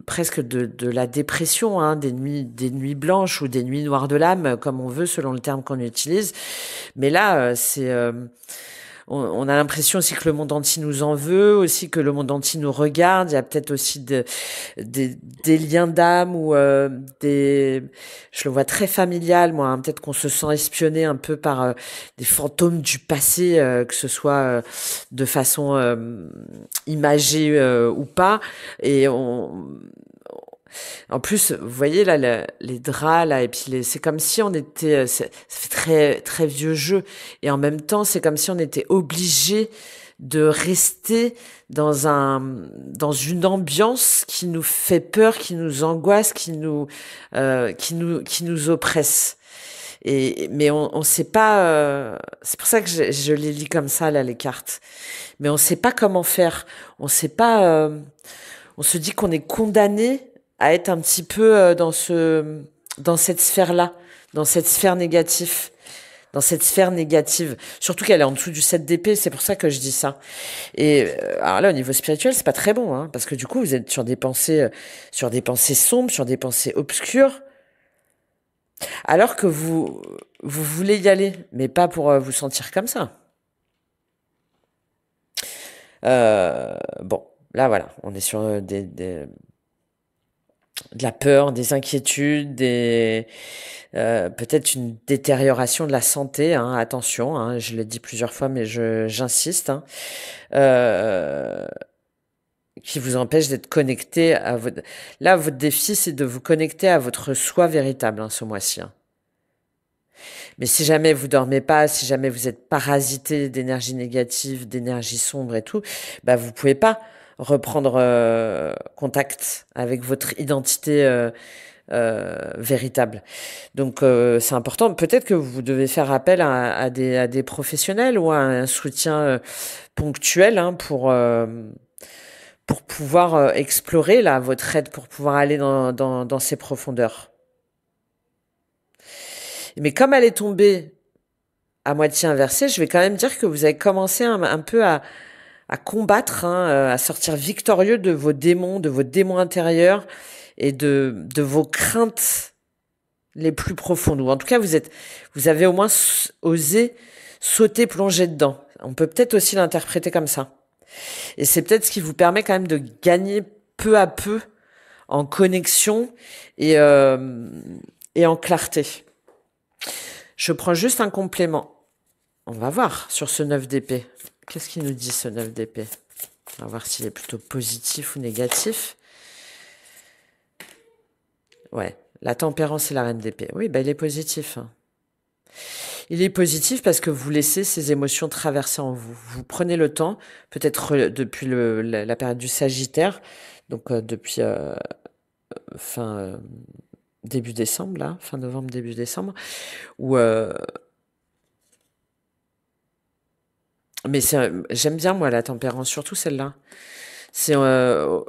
presque de la dépression, hein, des nuits blanches ou des nuits noires de l'âme, comme on veut, selon le terme qu'on utilise. Mais là, on a l'impression aussi que le monde entier nous en veut, aussi que le monde entier nous regarde. Il y a peut-être aussi des liens d'âme ou je le vois très familial, moi. Hein, peut-être qu'on se sent espionné un peu par des fantômes du passé, que ce soit de façon imagée ou pas. Et en plus, vous voyez là les draps là et puis c'est comme si on était ça fait très très vieux jeu et en même temps c'est comme si on était obligé de rester dans une ambiance qui nous fait peur, qui nous angoisse, qui nous oppresse. Et mais on sait pas. C'est pour ça que je les lis comme ça là les cartes. Mais on sait pas comment faire. On sait pas. On se dit qu'on est condamné à être un petit peu dans cette sphère-là, dans cette sphère négative, dans cette sphère négative. Surtout qu'elle est en dessous du 7 d'épée, c'est pour ça que je dis ça. Et alors là, au niveau spirituel, c'est pas très bon, hein, parce que du coup, vous êtes sur des pensées sombres, sur des pensées obscures, alors que vous voulez y aller, mais pas pour vous sentir comme ça. Bon, là voilà, on est sur de la peur, des inquiétudes, peut-être une détérioration de la santé. Hein, attention, hein, je l'ai dit plusieurs fois, mais j'insiste. Hein, euh, qui vous empêche d'être connecté à votre. Là, votre défi, c'est de vous connecter à votre soi véritable hein, ce mois-ci. Hein. Mais si jamais vous dormez pas, si jamais vous êtes parasité d'énergie négative, d'énergie sombre et tout, bah vous pouvez pas reprendre contact avec votre identité véritable. Donc c'est important. Peut-être que vous devez faire appel à des professionnels ou à un soutien ponctuel hein, pour pouvoir explorer là votre aide, pour pouvoir aller dans ces profondeurs. Mais comme elle est tombée à moitié inversée, je vais quand même dire que vous avez commencé un peu à combattre, hein, à sortir victorieux de vos démons intérieurs et de vos craintes les plus profondes. Ou en tout cas, vous avez au moins osé sauter, plonger dedans. On peut peut-être aussi l'interpréter comme ça. Et c'est peut-être ce qui vous permet quand même de gagner peu à peu en connexion et en clarté. Je prends juste un complément. On va voir sur ce 9 d'épée. Qu'est-ce qu'il nous dit ce 9 d'épée? On va voir s'il est plutôt positif ou négatif. Ouais. La tempérance et la reine d'épée. Oui, bah, il est positif, hein. Il est positif parce que vous laissez ces émotions traverser en vous. Vous prenez le temps, peut-être depuis la période du Sagittaire, donc depuis fin début décembre, là, fin novembre, début décembre, où mais j'aime bien moi la tempérance, surtout celle-là. C'est on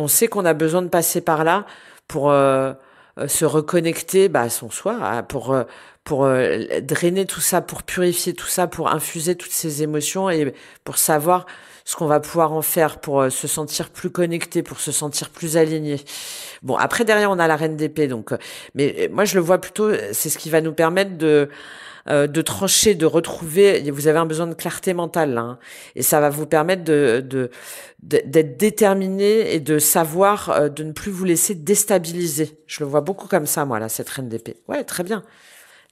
sait qu'on a besoin de passer par là pour se reconnecter bah, à son soi, pour drainer tout ça, pour purifier tout ça, pour infuser toutes ces émotions et pour savoir ce qu'on va pouvoir en faire, pour se sentir plus connecté, pour se sentir plus aligné. Bon, après derrière on a la reine d'épée, donc mais moi je le vois plutôt, c'est ce qui va nous permettre de trancher, de retrouver. Vous avez un besoin de clarté mentale, là, hein, et ça va vous permettre d'être déterminé et de savoir de ne plus vous laisser déstabiliser. Je le vois beaucoup comme ça, moi, là, cette reine d'épée. Ouais, très bien.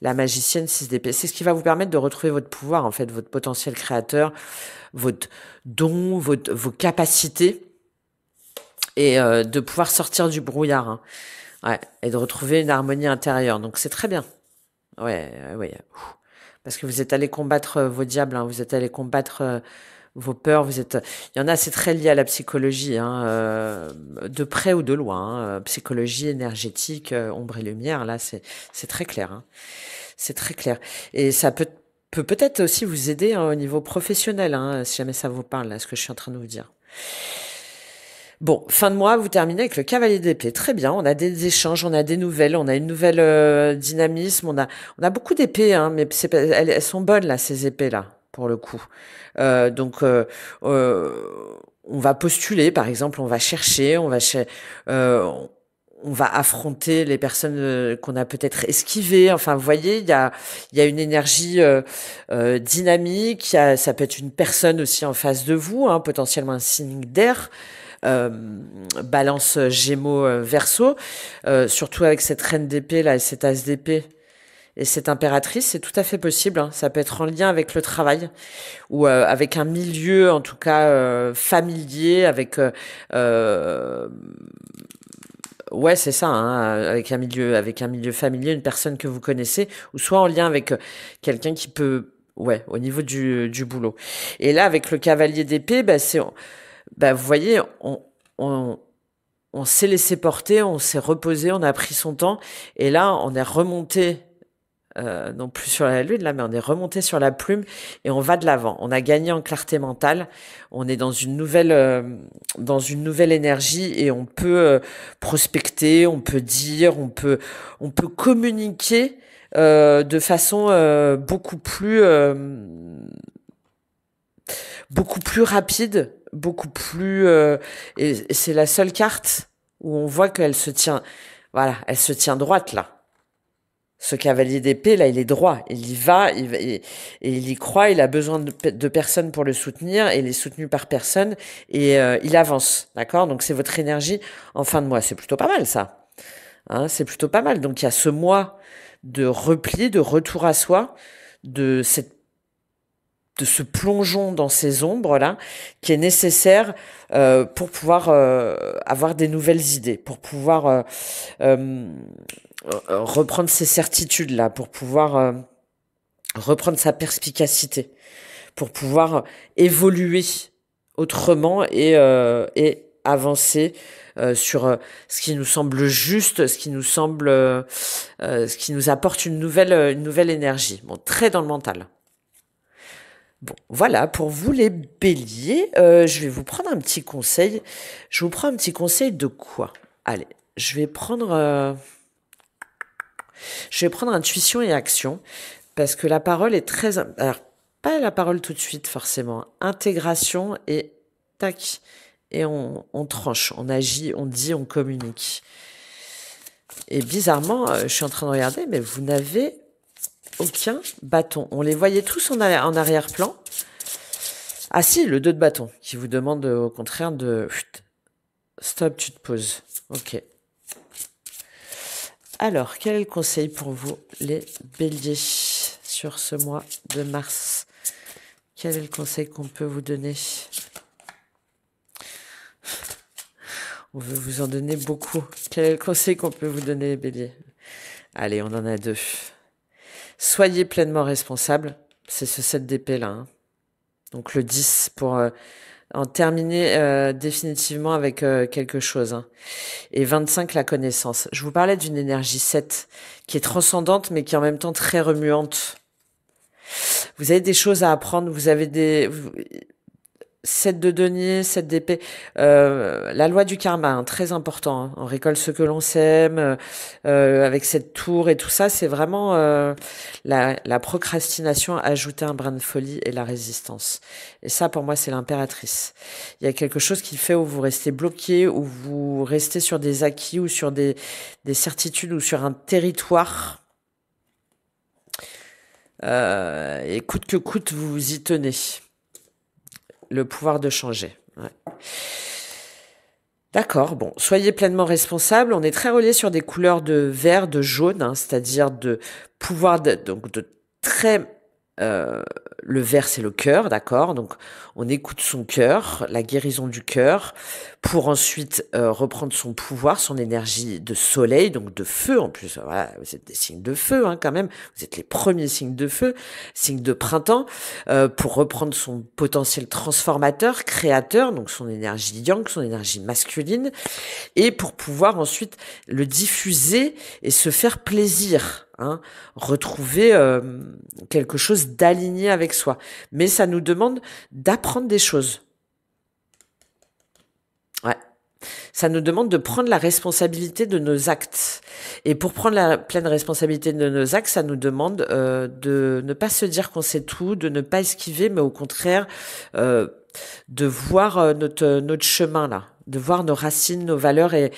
La magicienne 6 d'épée, c'est ce qui va vous permettre de retrouver votre pouvoir, en fait, votre potentiel créateur, votre don, vos capacités, et de pouvoir sortir du brouillard, hein. Ouais, et de retrouver une harmonie intérieure. Donc c'est très bien. Ouais, ouais. Parce que vous êtes allé combattre vos diables, hein, vous êtes allé combattre vos peurs, vous êtes. Il y en a, c'est très lié à la psychologie, hein, de près ou de loin, hein, psychologie énergétique, ombre et lumière. Là, c'est très clair, hein, c'est très clair. Et ça peut peut-être aussi vous aider hein, au niveau professionnel, hein, si jamais ça vous parle, là, ce que je suis en train de vous dire. Bon, fin de mois, vous terminez avec le cavalier d'épée. Très bien, on a des échanges, on a des nouvelles, on a une nouvelle dynamisme, on a beaucoup d'épées, hein, mais elles sont bonnes là, ces épées là, pour le coup. Donc, on va postuler, par exemple, on va chercher, euh, on va affronter les personnes qu'on a peut-être esquivées. Enfin, vous voyez, il y a une énergie dynamique. Ça peut être une personne aussi en face de vous, hein, potentiellement un signe d'air. euh, Balance Gémeaux Verseau, surtout avec cette reine d'épée là et cette as d'épée et cette impératrice, c'est tout à fait possible, hein. Ça peut être en lien avec le travail ou avec un milieu en tout cas familier, euh, ouais c'est ça, hein, avec un milieu familier, une personne que vous connaissez, ou soit en lien avec quelqu'un qui peut, ouais, au niveau du boulot. Et là avec le cavalier d'épée, bah, vous voyez, on, on s'est laissé porter, on s'est reposé, on a pris son temps, et là, on est remonté, non plus sur la lune, là, mais on est remonté sur la plume, et on va de l'avant. On a gagné en clarté mentale, on est dans une nouvelle énergie, et on peut prospecter, on peut dire, on peut communiquer de façon beaucoup plus rapide, beaucoup plus et c'est la seule carte où on voit qu'elle se tient, voilà, elle se tient droite là. Ce cavalier d'épée là, il est droit, il y va, et il y croit, il a besoin de personne pour le soutenir, et il est soutenu par personne, et il avance, d'accord. Donc c'est votre énergie en fin de mois, c'est plutôt pas mal ça, hein, c'est plutôt pas mal. Donc il y a ce mois de repli, de retour à soi, de cette de ce plongeon dans ces ombres-là qui est nécessaire pour pouvoir avoir des nouvelles idées, pour pouvoir euh, reprendre ses certitudes-là, pour pouvoir reprendre sa perspicacité, pour pouvoir évoluer autrement et avancer sur ce qui nous semble juste, ce qui nous apporte une nouvelle énergie. Bon, très dans le mental. Bon, voilà, pour vous les béliers, je vais vous prendre un petit conseil. Je vous prends un petit conseil de quoi? Allez, je vais prendre intuition et action, parce que la parole est très... Alors, pas la parole tout de suite, forcément. Intégration et tac, et on tranche, on agit, on dit, on communique. Et bizarrement, je suis en train de regarder, mais vous n'avez aucun bâton. On les voyait tous en arrière-plan. Ah si, le 2 de bâton, qui vous demande au contraire de... Stop, tu te poses. Ok. Alors, quel est le conseil pour vous, les béliers, sur ce mois de mars? Quel est le conseil qu'on peut vous donner? On veut vous en donner beaucoup. Quel est le conseil qu'on peut vous donner, les béliers? Allez, on en a 2. Soyez pleinement responsable. C'est ce 7 d'épée là. Hein. Donc le 10 pour en terminer définitivement avec quelque chose. Hein. Et 25, la connaissance. Je vous parlais d'une énergie 7 qui est transcendante mais qui est en même temps très remuante. Vous avez des choses à apprendre, vous avez des... 7 de denier, 7 d'épée. La loi du karma, hein, très important. Hein. On récolte ce que l'on sème. Avec cette tour et tout ça, c'est vraiment la procrastination ajouter un brin de folie et la résistance. Et ça, pour moi, c'est l'impératrice. Il y a quelque chose qui fait où vous restez bloqué, où vous restez sur des acquis ou sur des certitudes ou sur un territoire. Et coûte que coûte, vous vous y tenez. Le pouvoir de changer. Ouais. D'accord, bon, soyez pleinement responsable. On est très relié sur des couleurs de vert, de jaune, hein, c'est-à-dire de pouvoir, donc de très... le vert, c'est le cœur, d'accord? Donc, on écoute son cœur, la guérison du cœur, pour ensuite reprendre son pouvoir, son énergie de soleil, donc de feu en plus. Voilà, vous êtes des signes de feu, hein, quand même. Vous êtes les premiers signes de feu, signes de printemps, pour reprendre son potentiel transformateur, créateur, donc son énergie yang, son énergie masculine, et pour pouvoir ensuite le diffuser et se faire plaisir. Hein, retrouver quelque chose d'aligné avec soi. Mais ça nous demande d'apprendre des choses. Ouais. Ça nous demande de prendre la responsabilité de nos actes. Et pour prendre la pleine responsabilité de nos actes, ça nous demande de ne pas se dire qu'on sait tout, de ne pas esquiver, mais au contraire, de voir notre chemin là, de voir nos racines, nos valeurs et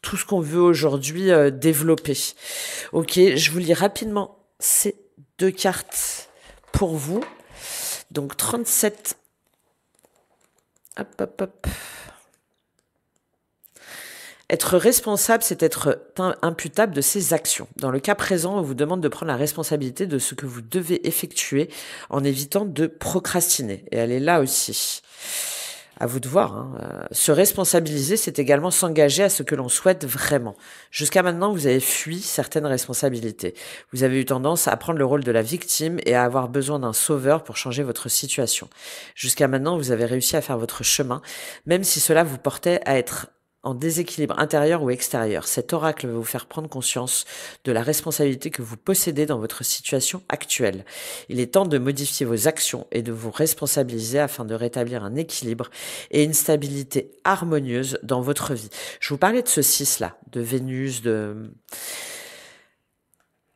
tout ce qu'on veut aujourd'hui développer. Ok, je vous lis rapidement ces 2 cartes pour vous. Donc 37. Hop, hop, hop. Être responsable, c'est être imputable de ses actions. Dans le cas présent, on vous demande de prendre la responsabilité de ce que vous devez effectuer en évitant de procrastiner. Et elle est là aussi. À vous de voir. Hein. Se responsabiliser, c'est également s'engager à ce que l'on souhaite vraiment. Jusqu'à maintenant, vous avez fui certaines responsabilités. Vous avez eu tendance à prendre le rôle de la victime et à avoir besoin d'un sauveur pour changer votre situation. Jusqu'à maintenant, vous avez réussi à faire votre chemin, même si cela vous portait à être en déséquilibre intérieur ou extérieur. Cet oracle va vous faire prendre conscience de la responsabilité que vous possédez dans votre situation actuelle. Il est temps de modifier vos actions et de vous responsabiliser afin de rétablir un équilibre et une stabilité harmonieuse dans votre vie. Je vous parlais de ce 6-là, de Vénus,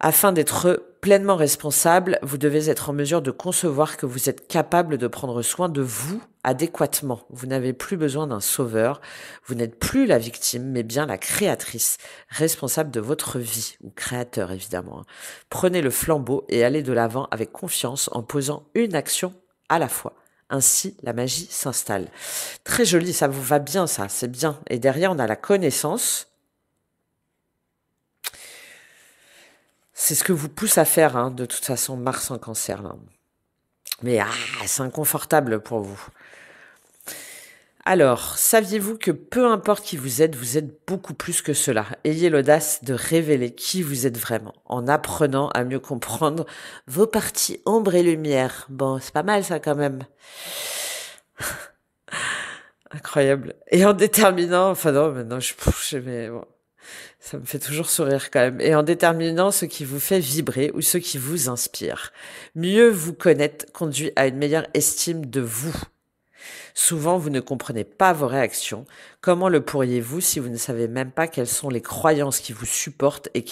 Afin d'être pleinement responsable, vous devez être en mesure de concevoir que vous êtes capable de prendre soin de vous adéquatement. Vous n'avez plus besoin d'un sauveur. Vous n'êtes plus la victime, mais bien la créatrice, responsable de votre vie, ou créateur évidemment. Prenez le flambeau et allez de l'avant avec confiance en posant une action à la fois. Ainsi, la magie s'installe. Très joli, ça vous va bien ça, c'est bien. Et derrière, on a la connaissance. C'est ce que vous pousse à faire, hein, de toute façon, Mars en Cancer. Là. Mais c'est inconfortable pour vous. Alors, saviez-vous que peu importe qui vous êtes beaucoup plus que cela. Ayez l'audace de révéler qui vous êtes vraiment, en apprenant à mieux comprendre vos parties ombre et lumière. Bon, c'est pas mal ça quand même. Incroyable. Et en déterminant, enfin non, maintenant mais bon. Ça me fait toujours sourire quand même. Et en déterminant ce qui vous fait vibrer ou ce qui vous inspire. Mieux vous connaître conduit à une meilleure estime de vous. Souvent, vous ne comprenez pas vos réactions. Comment le pourriez-vous si vous ne savez même pas quelles sont les croyances qui vous supportent et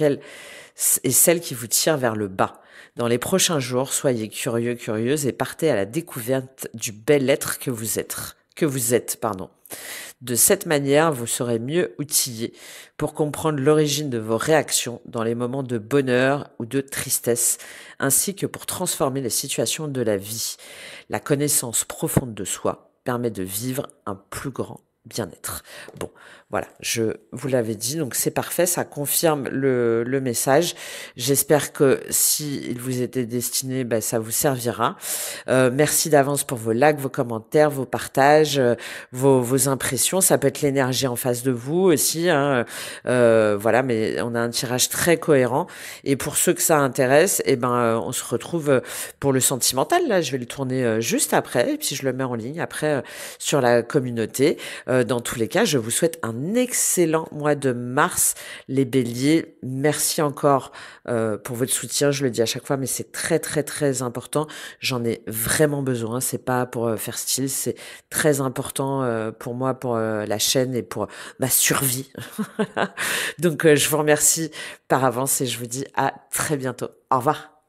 celles qui vous tirent vers le bas? Dans les prochains jours, soyez curieux, curieuse et partez à la découverte du bel être que vous êtes. De cette manière, vous serez mieux outillé pour comprendre l'origine de vos réactions dans les moments de bonheur ou de tristesse, ainsi que pour transformer les situations de la vie. La connaissance profonde de soi permet de vivre un plus grand bien-être. Bon, Voilà, je vous l'avais dit, donc c'est parfait, ça confirme le message. J'espère que si il vous était destiné, ben, ça vous servira. Merci d'avance pour vos likes, vos commentaires, vos partages, vos impressions. Ça peut être l'énergie en face de vous aussi, hein. Voilà, mais on a un tirage très cohérent. Et pour ceux que ça intéresse, eh ben, on se retrouve pour le sentimental. Là, je vais le tourner juste après, et puis je le mets en ligne après sur la communauté. Dans tous les cas, je vous souhaite un excellent mois de mars, les béliers. Merci encore pour votre soutien. Je le dis à chaque fois, mais c'est très, très, très important. J'en ai vraiment besoin. C'est pas pour faire style, c'est très important pour moi, pour la chaîne et pour ma survie. Donc, je vous remercie par avance et je vous dis à très bientôt. Au revoir.